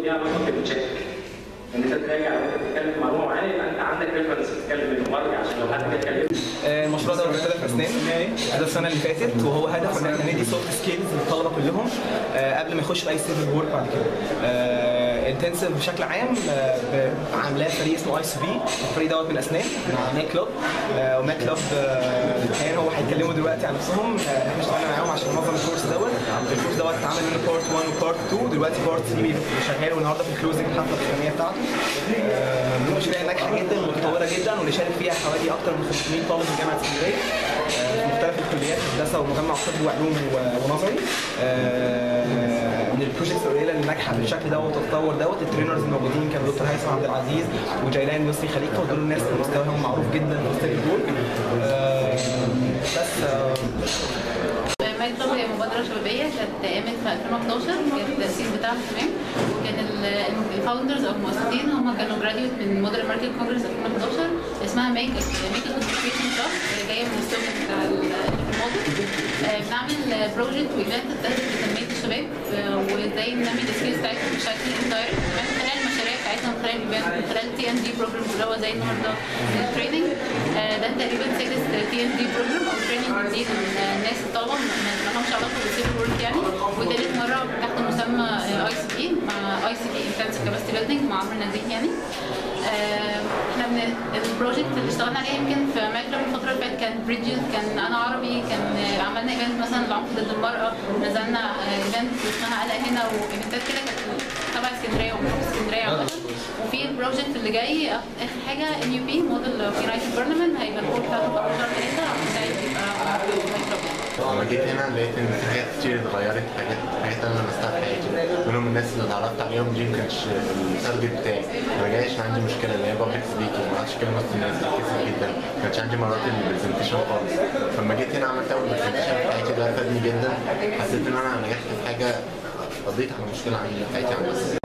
ليها علاقه بالتشيك. ان انت تراجع وانت بتتكلم في معلومه معينه يبقى انت عندك ريفرنس تتكلم منه مرجع عشان لو حد جه يكلمك. المشروع ده ابتدى في اسنان ده السنه اللي فاتت، وهو هدفه ان احنا ندي سوفت سكيلز للطلبه كلهم قبل ما يخش في اي سيفل وورك بعد كده. انتنسيف بشكل عام عاملاه فريق اسمه اي سي بي، الفريق دوت من اسنان مع ماك كلوب. وماك كلوب الحقيقه هو هيتكلموا دلوقتي عن نفسهم. احنا اشتغلنا معاهم عشان ننظم الكورس دوت. الكورس دوت اتعمل منه بارت 1 وبارت 2، دلوقتي بارت 3 شغال والنهارده في الكلوزنج الحفله الختاميه بتاعته. المشاريع ناجحه جدا ومتطوره جدا، واللي شارك فيها حوالي اكثر من 500 طالب من جامعه اسكندريه في مختلف الكليات، هندسه ومجمع طب وعلوم ونظري. من البروجكتس القليله اللي ناجحه بالشكل دوت والتطور دوت. الترينرز الموجودين كان دكتور هيثم عبد العزيز وجيلان يسري خليفه، ودول الناس مستواهم معروف جدا في السيفل وورك. بس ماك كلوب هي مبادرة شبابية كانت قامت في 2011، كانت التأسيس بتاعها كمان، وكان الفاوندرز أو المؤسسين هم كانوا جراديويت من مودرن ماركت كونجرس 2011 اسمها ميك كونسنتريشن كلاب، جاية من السلوجان بتاع الموديل. بنعمل بروجكت وايفنت تستهدف لتنمية الشباب وازاي ننمي السكيلز بتاعتهم بشكل اندايركت، كمان من خلال المشاريع بتاعتنا، من خلال الايفنت، من خلال TND بروجرامز اللي هو زي النهارده التريننج. ده تقريبا سادس TND بروجرام او تريننج جديد للناس الطلبه ما لهمش علاقه بالسيفل وورك يعني، وثالث مره تحت مسمى ICT مع ICT Intensive Capacity Building مع عمرو نزيه يعني. احنا من البروجكت اللي اشتغلنا عليه يمكن في ماك كلوب الفتره اللي فاتت كان بريدجز، كان انا عربي، كان عملنا ايفنت مثلا للعنف ضد المراه، نزلنا ايفنت اسمها قلق هنا، وايفنتات كده كانت تبع اسكندريه ومحافظه اسكندريه عامه. وفي البروجكت اللي جاي اخر حاجه MUP موديل في رايت بيرنمان، هيبقى الكور بتاعته في شهر 3 عشان يبقى ماك كلوب. لما جيت هنا لقيت ان في حاجات كتير اتغيرت، حاجات انا لمستها في حياتي. منهم الناس اللي اتعرفت عليهم دي ما كانش التارجت بتاعي، ما جايش عندي مشكله اللي هي بابليك سبيكينج، ما عادش كلمه وسط الناس كتير جدا، ما كانش عندي مهارات البرزنتيشن خالص. فلما جيت هنا عملت اول برزنتيشن في حياتي، ده فادني جدا، حسيت ان انا نجحت في حاجه قضيت على مشكله عندي في حياتي عامه.